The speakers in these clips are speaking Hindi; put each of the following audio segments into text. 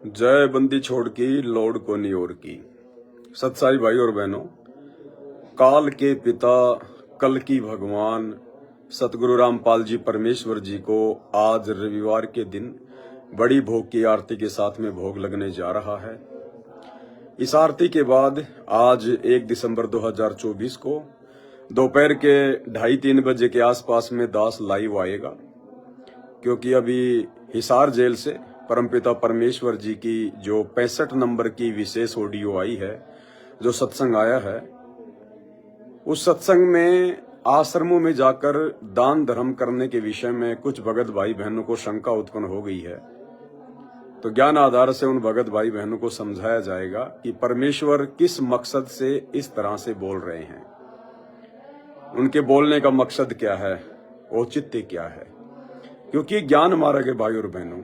जय बंदी छोड़ की लोड को नहीं और की। सत्साई भाई और बहनों, काल के पिता कल की भगवान सतगुरु रामपाल जी परमेश्वर जी को आज रविवार के दिन बड़ी भोग की आरती के साथ में भोग लगने जा रहा है। इस आरती के बाद आज 1 दिसंबर 2024 को दोपहर के 2:30-3 बजे के आसपास में दास लाइव आएगा, क्योंकि अभी हिसार जेल से परमपिता परमेश्वर जी की जो 65 नंबर की विशेष ऑडियो आई है, जो सत्संग आया है, उस सत्संग में आश्रमों में जाकर दान धर्म करने के विषय में कुछ भगत भाई बहनों को शंका उत्पन्न हो गई है। तो ज्ञान आधार से उन भगत भाई बहनों को समझाया जाएगा कि परमेश्वर किस मकसद से इस तरह से बोल रहे हैं, उनके बोलने का मकसद क्या है, औचित्य क्या है। क्योंकि ज्ञान मार्ग है भाई और बहनों,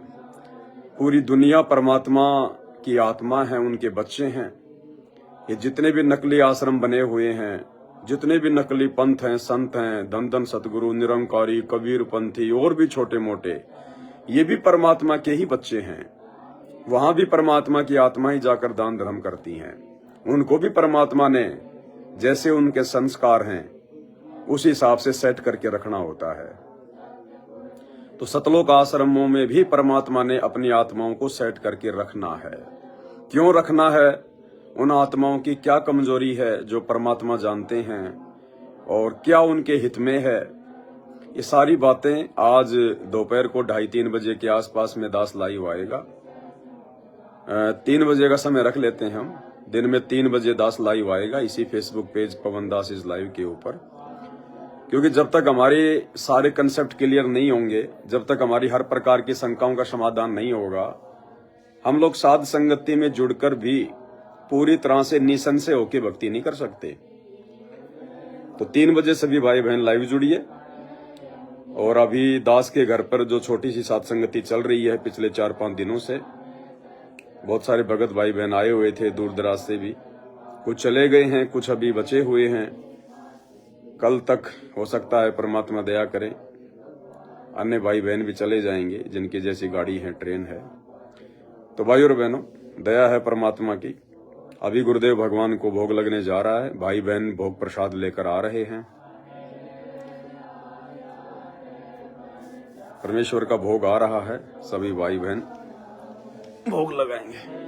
पूरी दुनिया परमात्मा की आत्मा है, उनके बच्चे हैं। ये जितने भी नकली आश्रम बने हुए हैं, जितने भी नकली पंथ हैं, संत हैं, धन धन सतगुरु, निरंकारी, कबीर पंथी और भी छोटे मोटे, ये भी परमात्मा के ही बच्चे हैं। वहां भी परमात्मा की आत्मा ही जाकर दान धर्म करती हैं। उनको भी परमात्मा ने जैसे उनके संस्कार हैं उस हिसाब से सेट करके रखना होता है। तो सतलोक आश्रमों में भी परमात्मा ने अपनी आत्माओं को सेट करके रखना है। क्यों रखना है? उन आत्माओं की क्या कमजोरी है जो परमात्मा जानते हैं और क्या उनके हित में है। ये सारी बातें आज दोपहर को 2:30-3 बजे के आसपास में दास लाइव आएगा। 3 बजे का समय रख लेते हैं हम। दिन में 3 बजे दास लाइव आएगा इसी Facebook page Pawan Das is live के ऊपर। क्योंकि जब तक हमारे सारे कंसेप्ट क्लियर नहीं होंगे, जब तक हमारी हर प्रकार की शंकाओं का समाधान नहीं होगा, हम लोग साध संगति में जुड़कर भी पूरी तरह से निसंशय होकर भक्ति नहीं कर सकते। तो 3 बजे सभी भाई बहन लाइव जुड़िए। और अभी दास के घर पर जो छोटी सी साध संगति चल रही है पिछले 4-5 दिनों से, बहुत सारे भगत भाई बहन आए हुए थे दूर दराज से भी, कुछ चले गए हैं, कुछ अभी बचे हुए हैं। कल तक हो सकता है परमात्मा दया करे, अन्य भाई बहन भी चले जाएंगे जिनकी जैसी गाड़ी है, ट्रेन है। तो भाई और बहनों, दया है परमात्मा की। अभी गुरुदेव भगवान को भोग लगने जा रहा है, भाई बहन भोग प्रसाद लेकर आ रहे हैं। परमेश्वर का भोग आ रहा है, सभी भाई बहन भोग लगाएंगे।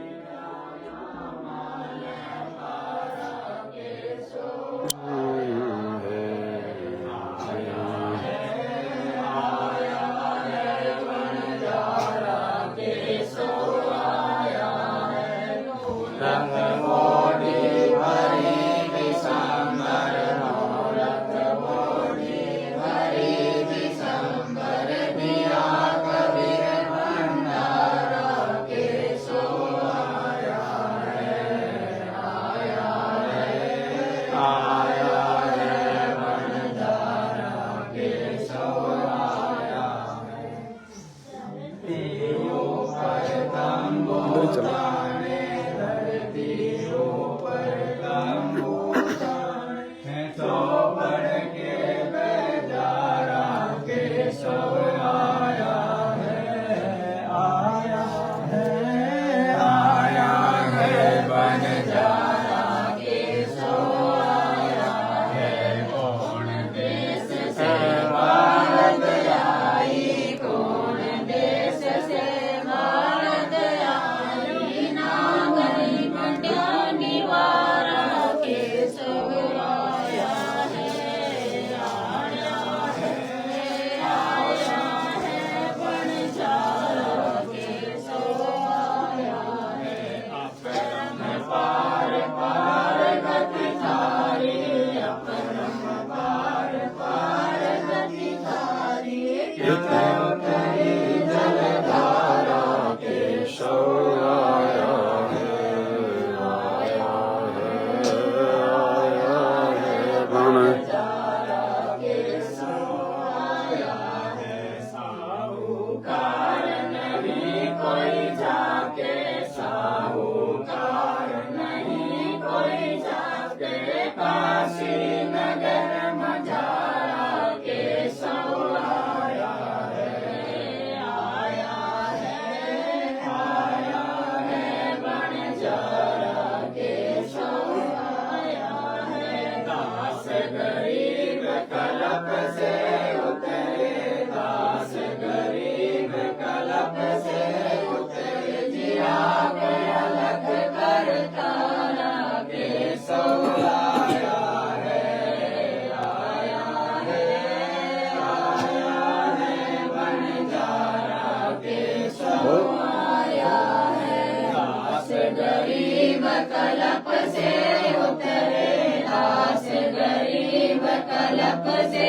कलप से उतरे दास गरीब कलप से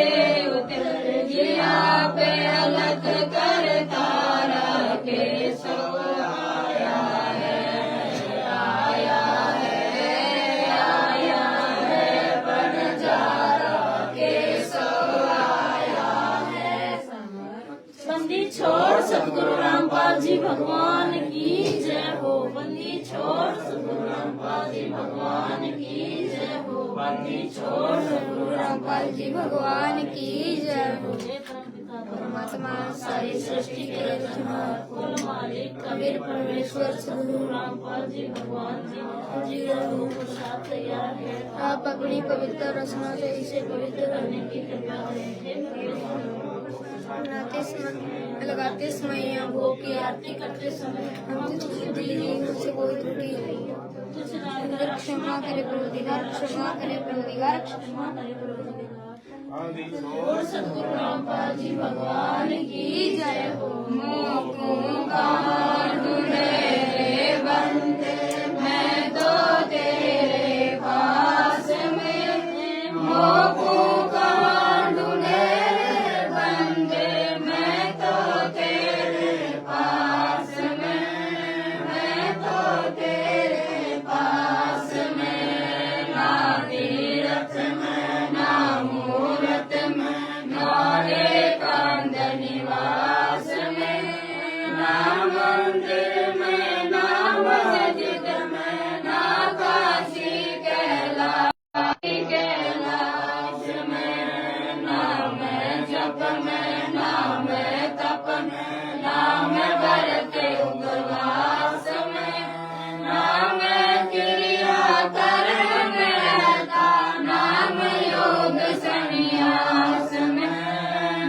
उतरे जिया पे अलग कर तारा के सो आया है बनजारा के सो आया है। बंदी छोड़ सतगुरु रामपाल जी भगवान की जय हो। बंदी छोड़ सतगुरु रामपाल जी भगवान की जय हो। बंदी छोड़ सतगुरु रामपाल जी भगवान की जय हो। परमात्मा सारी सृष्टि के रचनहार कुल मालिक कबीर परमेश्वर सतगुरु रामपाल जी भगवान जी रहो प्रसाद तैयार है। आप अपनी पवित्र रचना से इसे पवित्र करने की कृपा करें। लगाते समय या भोग की आरती करते समय मुझसे कोई त्रुटि क्षमा करे प्रभुदिगार, क्षमा करे प्रभुदिगार, क्षमा करे प्रभुदिगार। सतगुरु रामपाल जी भगवान की जय हो। मोकों का ढूंढे रे बंदे मैं तो तेरे पास में। मोकों का ढूंढे रे बंदे मैं तो तेरे पास में। मैं तो तेरे पास में। ना तीरथ में ना मूरत में ना एकांत निवास में। ना मंदिर में ना मस्जिद में ना काशी कैलाश में। ना मैं जप में ना मैं तप में ना मैं व्रत उपवास में। ना मैं क्रिया कर्म में रहता नाम योग संन्यास में।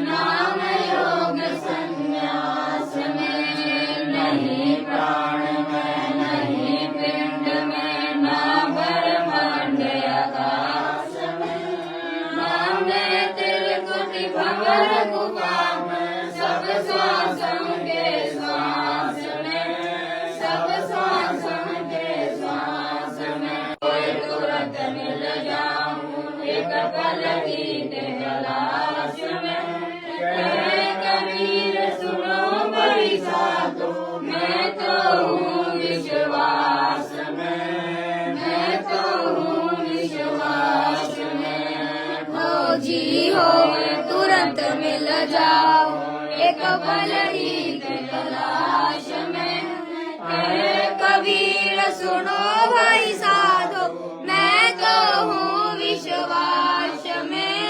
नाम योग संन्यास में। नहीं प्राण में नहीं पिंड में ना ब्रह्मांड आकाश में। ना मैं त्रिकुटी भंवर गुफा में सब श्वासों के श्वास में। सब श्वासों के श्वास में। कोई तुरंत मिल जाऊं एक पल की तलाश में। कबीर सुनो बड़ी साधु मैं तो हूँ विश्वास में। मैं तो हूँ विश्वास में। हो जी हो तुरंत मिल जाओ एक पल की तलाश में। कबीर सुनो भाई साधो मैं तो हूँ विश्वास में।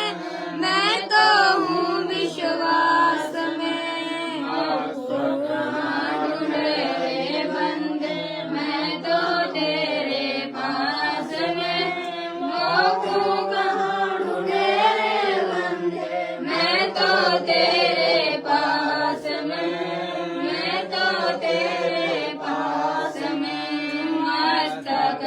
मैं तो हूँ विश्वास में। ढूंढे रे बंदे मैं तो तेरे पास में। मोकों कहाँ ढूंढे रे बंदे मैं तो तेरे पास में। मैं तो तेरे पास में। मस्तक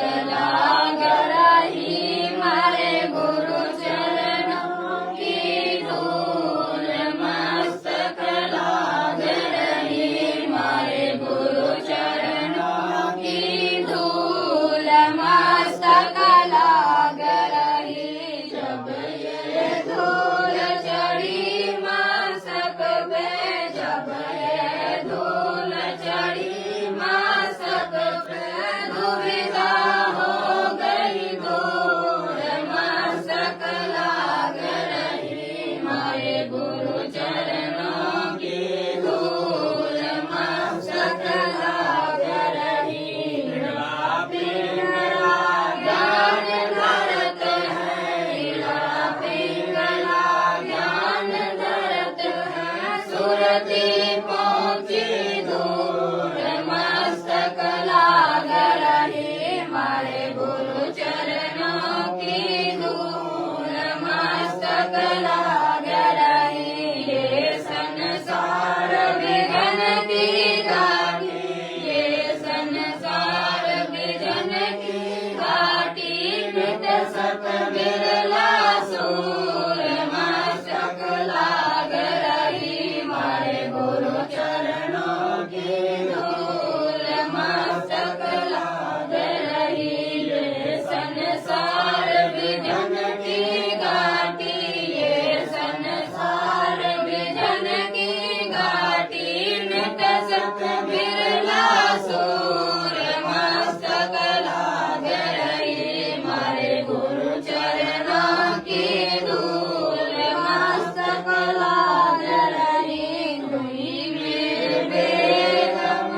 सूर मस्तक लाग रही मारे गुरु चरणों की धूल मस्तक लाग रही तुम्ही मेरे बेगम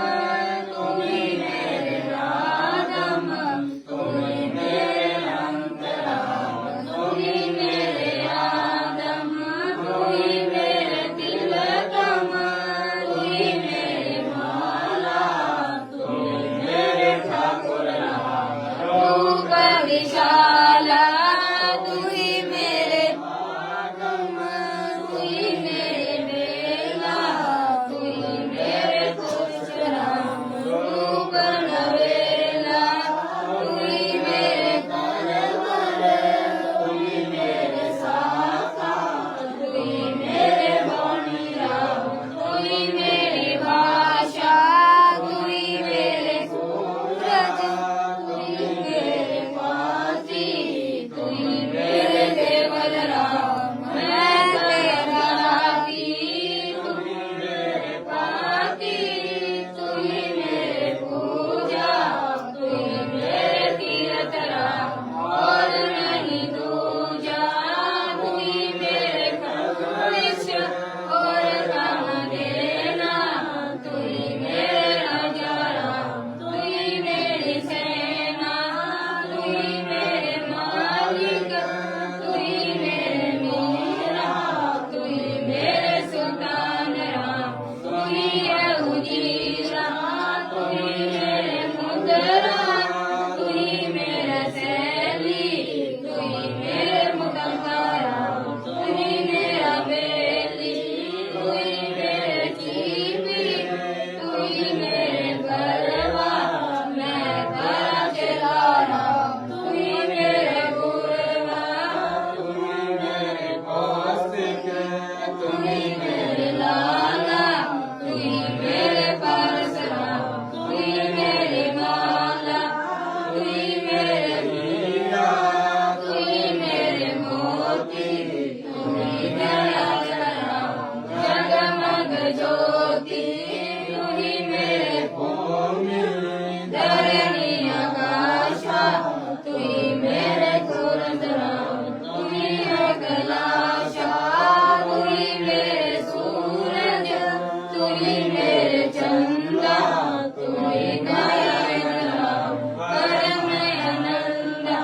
तुम्ही मेरे रागम तुम्ही मेरे अंतराम तुम्ही मेरे आदम तुम्ही मेरे तिलकम तुम्ही मेरे माला तुम्ही मेरे ठाकुर रूप विशाला तुम्ही मेरे आगम तुम्ही मेरे बेला तुम्ही मेरे खुशराम रूप नवेला तुम्ही मेरे तुम्ही मेरे साका तुम्ही मेरे वाणी राम तुम्ही मेरी भाषा तुम्ही मेरे सूरज तुम्ही मेरे फांसी तुम्ही मेरे देवल राम मैं तेरा राती तुम्ही मेरे पाती तुम्ही मेरे पूजा तुम्ही मेरे तीरथ राम और नहीं दूजा तुम्ही मेरे कवच और काम देना तुम्ही मेरे राजा राम तुम्ही मेरी सेना तुम्ही मेरे मालिक तुम्ही मेरे मीरा तुम्ही मेरे सुल्तान राम तुम्ही यहूदीरा तुम्ही मेरे मुद्रा तुम्ही मेरा सैली तुम्ही मेरे मुकद्दर राम तुम्ही मेरा बेली तुम्ही मेरे चीपी तुम्ही मेरे गरबा मैं करा चला राम तुम्ही मेरे गुरवा तुम्ही मेरे कौशिक तुम्ही मेरे लाला तुम्ही मेरे परशुराम तुम्ही मेरी माला तुम्ही मेरे मीरा तुम्ही मेरे मोती तुम्ही मेरा राम जगमग ज्योति तुम्ही मेरे भूमि धरणी आकाशा तुम्ही मेरे तुरंत राम तुम्ही अकलाशा तुम्ही मेरे सूरज तुम्ही मेरे चंदा तुम्ही नारायण राम परम आनंदा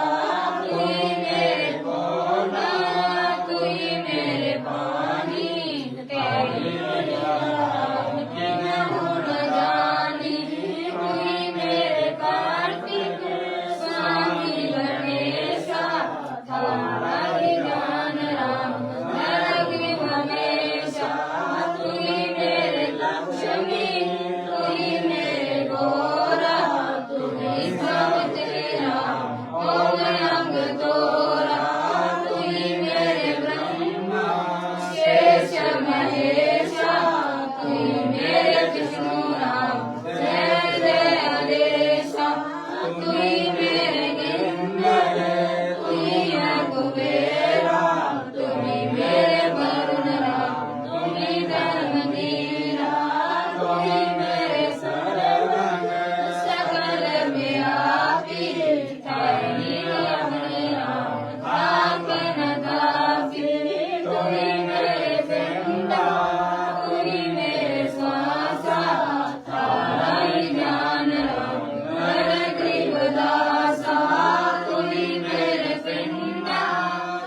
तुम्ही मेरे पौना तुम्ही मेरे पानी तेरी राम की मैं न जानी तुम्ही मेरे कार्तिक स्वामी गणेशा थारा ज्ञान राम नरक हमेशा तुम्ही मेरे लक्ष्मी तुम्ही मेरे गोरा तुम्ही सावित्री राम ओम अंग तोरा तुम्ही मेरे ब्रह्मा शेष महेशा तुम्ही मेरे विष्णु राम जय जय आदेशा तुम्ही मेरे गिंदर तुम्ही कुबेरा तुम्ही मेरे वरुण राम तुम्ही धर्मधीरा तुम्ही मेरे सर्वंग सकल व्यापी तेरी रमणी राम तापन तापी तुम्ही मेरे पिंडा तुम्ही मेरे श्वासा तारा ही ज्ञान राम नर ग्रीवदासा तुम्ही मेरे पिंडा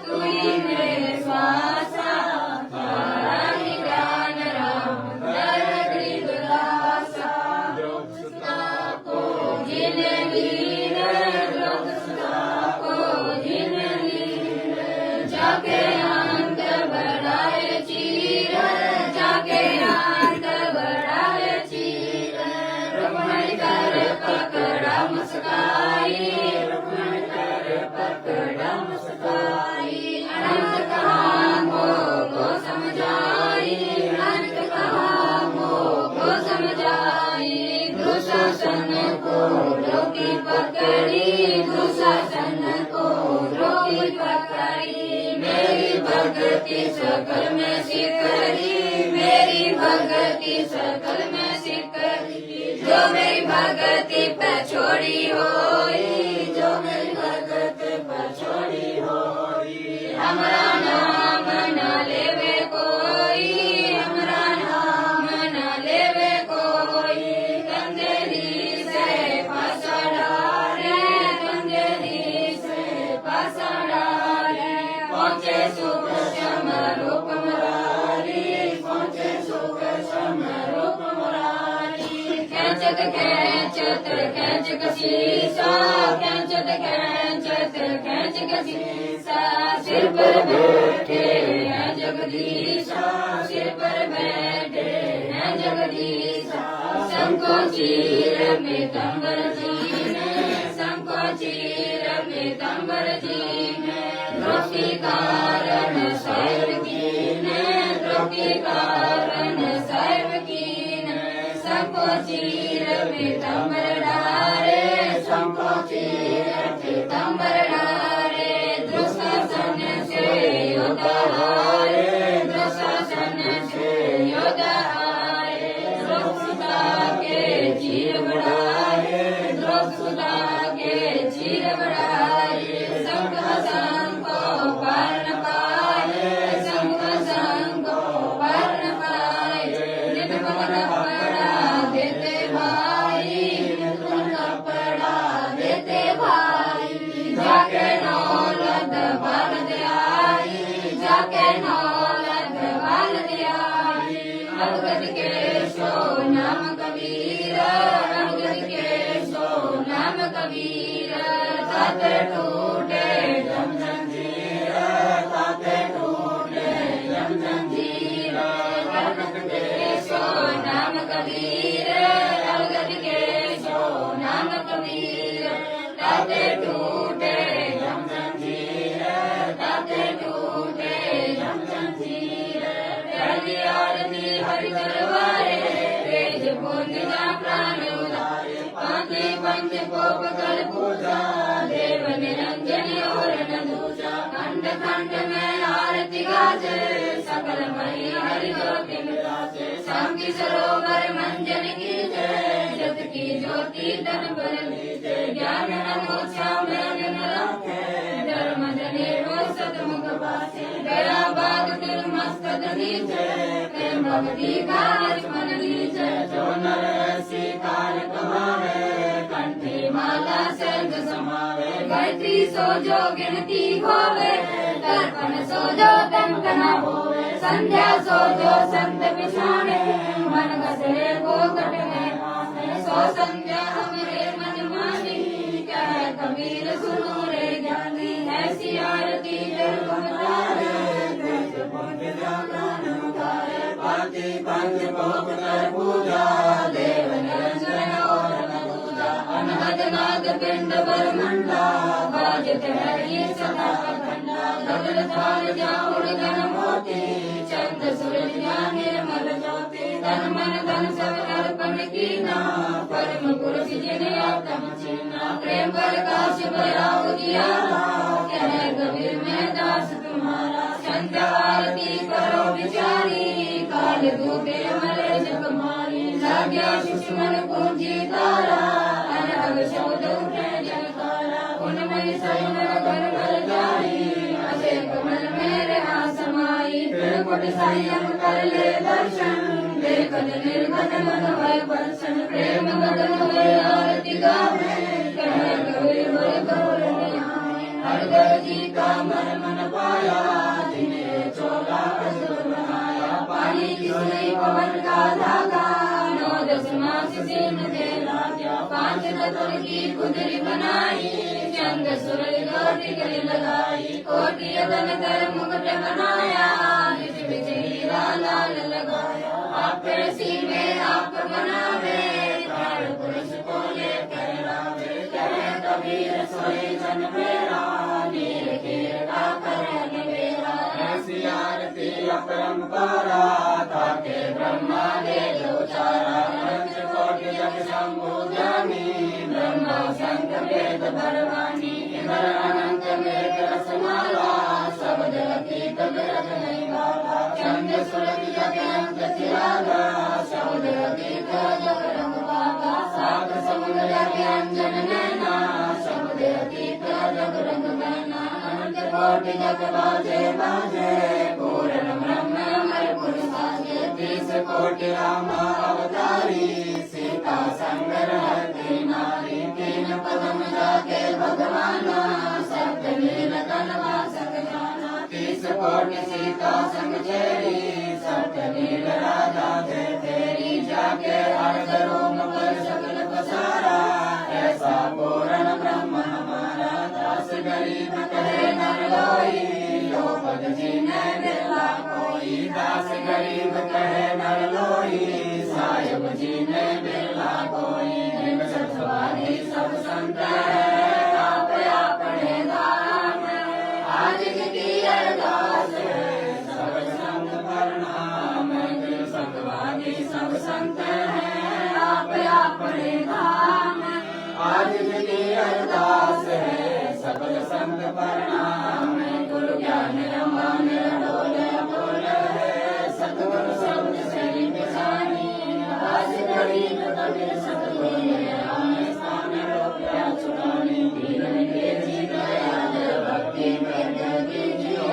तुम्ही मेरे श्वासा तारा ही ज्ञान राम नर ग्रीवदासा द्रुपदा को जिन लीन द्रुपदा को जिन लीन जाके अंत बढ़ाए चीर जाके अंत बढ़ाए चीर रुक्मण कर पकड़ा मुस्काई रुक्मण कर पकड़ा मुस्काई अनंत कहा मोह को समझाई अनंत कहा मोह को समझाई दुशासन को रोकी पकड़ी दुशासन को रोकी पकड़ी मेरी भक्ति सकल में सिकरी मेरी भक्ति सकल में सिकरी जो मेरी भगति पर छोड़ी होई, जो मेरी भगति पर छोड़ी होई। हमरा नाम न लेवे कोई, हमरा नाम न लेवे कोई। कंदेरी से पासा डारे, कंदेरी से पासा डारे। पहुँचे सुख श्याम रूप मुरारी, पहुँचे सुख श्याम रूप मुरारी। खेचत खेचत खेच कसीसा, खेचत खेचत खेच कसीसा। सिर पर बैठे हैं जगदीशा, सिर पर बैठे हैं जगदीशा। सबको चीर पीतम्बर जी में, सबको चीर पीतम्बर जी में। द्रोह के कारण सैर कीने, द्रोह के कारण सैर कीने। सबको चीर पीतम्बर डारे, सबको चीर पीतम्बर डारे। दुशासन से योद्धा हारे, दुशासन से योद्धा हारे। द्रौपदा के चीर बढ़ाए, द्रौपदा के चीर बढ़ाए। संग को पार न पाए, संग को पार न पाए। निर्बल कपड़ा देते भाई, निर्बल कपड़ा देते भाई। जाके नौलत बाल दे आई, जाके नौलत बाल दे आई। अवगत के सो नाम कबीर, अवगत के सो नाम कबीर। ताते टूटे जम जंजीर, ताते टूटे जम जंजीर। अवगत के सो नाम कबीर, अवगत के सो नाम कबीर। ताते टूटे जम जंजीर, ताते टूटे जम जंजीर। पहली आरती हरि दरबारे, तेज पूजा प्राण उदारे। पांचि पंच कोप कर पूजा, देव निरंजन और न दूजा। खंड खंड में आरती गाजे, सकल मणि हरि ज्योति मिलाजे। शांति सरोवर मंजन की जय, जत की ज्योति तन पर लीजे। ज्ञान अनोछा में न रखे, धर्म जने रो सतमुख वासे। गया बाग दिल मस्तक नीचे, प्रेम भक्ति का मन लीजे। जो नर ऐसी कार कमावे, कंठी माला सर्ग समावे। गायत्री सो जो गिनती होवे, दर्पण सो जो दंक न होवे। संध्या सो जो संत पिछाड़े, मन गसरे को कट में आवे। सो संध्या हमरे मन मानी, कहे कबीर सुनो रे ज्ञानी। ऐसी आरती जल उतारे, जैसे पहुँच जा प्राण उतारे। पांचि पंच कोप कर पूजा, देव निरंजन और न दूजा। अनहद नाद पिंड बरमंडा, बाजत है ये सदा अखंडा। गगन थाल जाऊर गण मोती, चंद सूरज ज्ञान निर्मल ज्योति। तन मन धन सब अर्पण कीना, परम पुरुष जिन आत्म चीना। प्रेम प्रकाश बड़ा उजियारा, कहे कबीर मैं दास तुम्हारा। संध्या आरती करो विचारी, काल डूबे मरे जग मारी। लाग्या सुषमन पूंजी तारा, अनहद शब्द उठे जयकारा। उनमें सैन घर भर जाई, अजय कमल में रहा समाई। फिर कुट संयम कर ले दर्शन, देखन निर्घन मन भय बर्षण। प्रेम मगन हुए आरती गावे, कहे कबीर बोल गौर निहाय। हरदर जी का मन पाया, जिन्हें चोला असुर बनाया। पानी किसने पवन का धागा, 9 10 मास सीन दे लाजा। 5 रतन की कुदरी बनाई, चंद सूरज ज्योति गले लगाई। कोटि अदन कर मुकुट बनाया, बिच बिच हीरा लाल लगाया। आप सी में आप बनावे, प्राण पुरुष को ले कहलावे। कहे कबीर सोई जन मेरा, नीर कीर का करे मेरा। ऐसी आरती अपरंपारा, ताके ब्रह्मा दे उचारा। पंचकोटि जग शंभु ज्ञानी, ब्रह्मा शंकर वेद बरवानी। इधर अनंत मेघ रसमाला, शब्द अतीत बिरध नहीं वाला। चंद सूरज जग अंत चिरागा, शब्द अतीत जग रंग वागा। कोटि जग बाजे बाजे पूर्ण ब्रह्म अमर पुरुष साजे 30 कोटि राम अवतारी सीता संग रहती नारी 3 पदम जाके भगवाना सत्य लील तलवा सक जाना 30 कोटि सीता संग चेरी सत्य लील राजा थे तेरी जाके अर्ध रोम पर सकल पसारा ऐसा पूर्ण ब्रह्म हमारा दास गरीब कहे नर लोई लो पद जीने बिरला कोई दास गरीब कहे नर लोई साहिब जीने बिरला कोई सतवारी सब संत है आप अपने धाम आज की अरदास सब संत प्रणाम सतवारी सब संत है आप अपने धाम आज की अरदास है सकल संत प्रणाम गुरु ज्ञान रमान डोल बोल है सतगुरु शब्द से निशानी आज गरीब कबीर सतगुरु आने सामने रोकिया छुड़ाने दीन के जी दयाल भक्ति में जगी जियो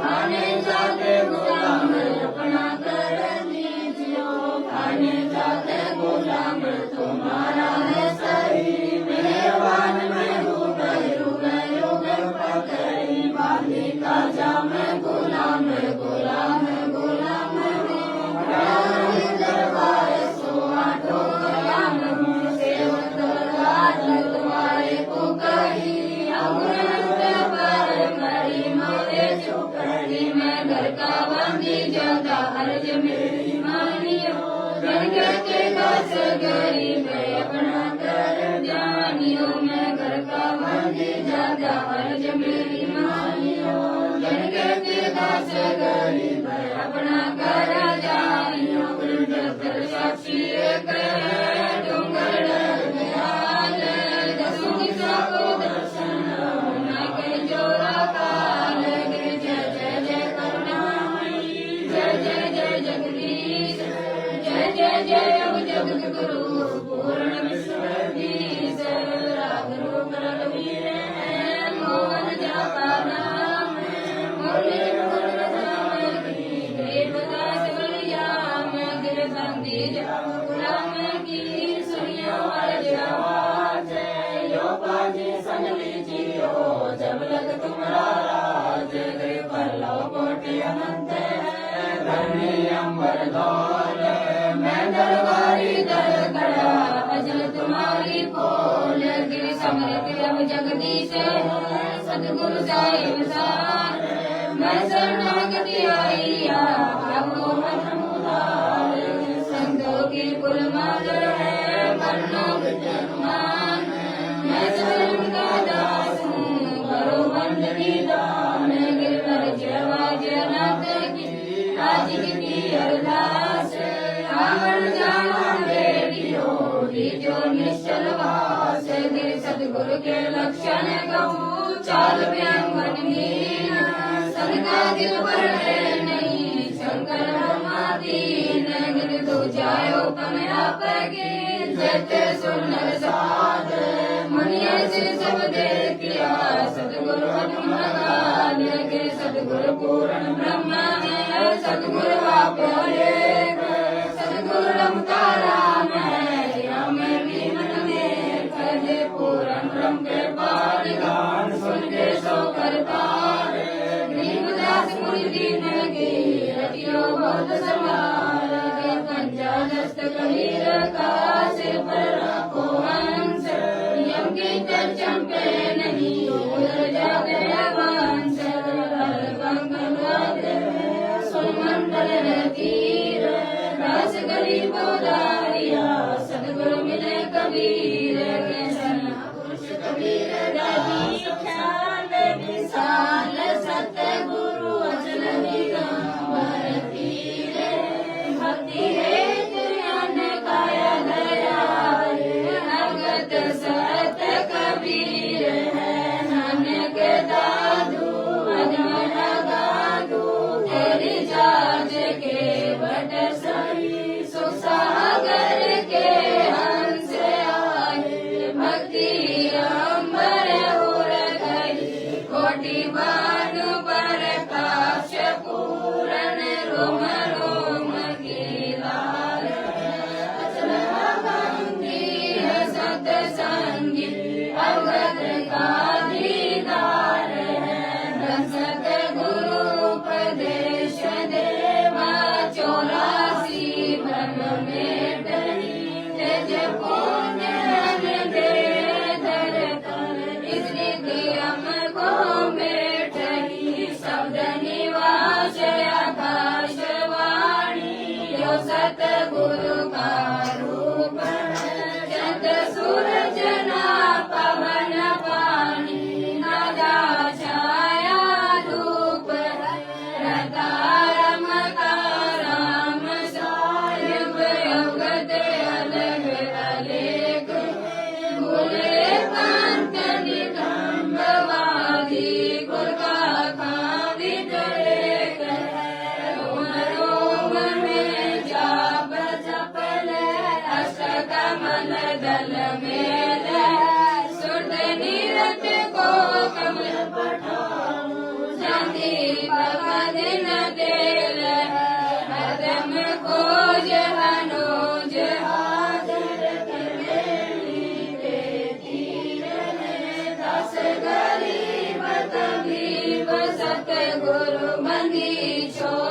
खाने जाते गुलाम अपना कर दीजियो खाने जाते गुलाम तुम्हारा है सही मेहरबान मैं हूँ युग पकड़ी बांधी काजा में गुलाम गुलाम गुलाम दरबार सोआ ठोकराम हूँ सेवक राज तुम्हारे को कही पर मरी मोरे चुकड़ी मैं घर का बंदी ज्यादा अर्ज मेरी मानियो गंगे के दास गरीब अपना कर जानियो मैं घर का बंदी ज्यादा अर्ज मेरी मानियो गंगे के दास गरीब अपना कर जानियो गुरु साक्षी एक डूंगर दयाल दसों दिशा को दर्शन न के जोरा काल जय जय जय करुणामयी जय जय जय जगदीश जय जय जय अब जगत गुरु पूर्ण विश्वधीश राग रूप रघुवीर है मोहन जाता नाम मोले देवदास बलिया में गिरबंदी गुलाम की सुनियो अर्ज आवाज यो बाजी संग लीजियो जब लग तुम्हारा राज गिर पल्लव कोटि अनंत है धरनी अंबर धौल मैं दरबारी दर खड़ा अजल तुम्हारी पोल गिर समृत अब जगदीश सतगुरु साहिब सार मैं शरणागति आई आपको मन उधार संतों की पुरमाल है मरना विद्यमान मैं स्वयं का दास हूँ करो बंद की दान गिरवर जवाज अनंत की आज की अरदास रावण जाना बेटियो जो निश्चल वास गिर सतगुरु के लक्षण कहूँ चाल व्यंगनहीन सदका दिल पर है नहीं शंकर ब्रह्मादीन गिर दो जायो पन आप के जैते सुनर साध मुनिया से सब देखिया सतगुरु अनुमान गिर सतगुरु पूर्ण ब्रह्म है सतगुरु आप एक सतगुरु रमता राम है हमें भी मन में कर दे पूर्ण ब्रह्म के पार गान सुन के सो कर पार गरीबदास मुनि दीन की रतियो बहुत समार के पंजा दस्त कबीर का सिर पर रखो हंस यम की चर्चम पे नहीं उधर जाते वंश सुन मंडल तीर रस गरीब उदारिया सतगुरु मिले कबीर के सना पुरुष कबीर दादी ख्याल विशाल सतगुरु अचल दिगंबर तीर भक्ति है ज्ञान काया दयाल भगत सत कबीर है नानक दादू अजमन गादू तेरी जाज के बट सही सुसागर के हंस आए भक्ति अंबर उर गई कोटि बानु रोम रोम की लाल अचल गंभीर सत्संगी अवगत का दीदार है सतगुरु उपदेश देवा 84 ब्रह्म में तेज पुण्य दे धर कर इस रीति हमको मेटही शब्द निवास आकाशवाणी जो सतगुरु का रूप चंद सूरज ना पवन पानी नदा छाया धूप रतारम का राम साहिब अवगत अलग अलेख बोले कांत निगंबवादी कुल का खावित एक रोम रोम में जाप जपल अष्टकमल दल मेल सुरत निरत को कमल पठाऊं शांति पवन तेल हरदम खोज हनोज आदर करेली तीर दस गरीब तबीब सतगुरु बंदी छोड़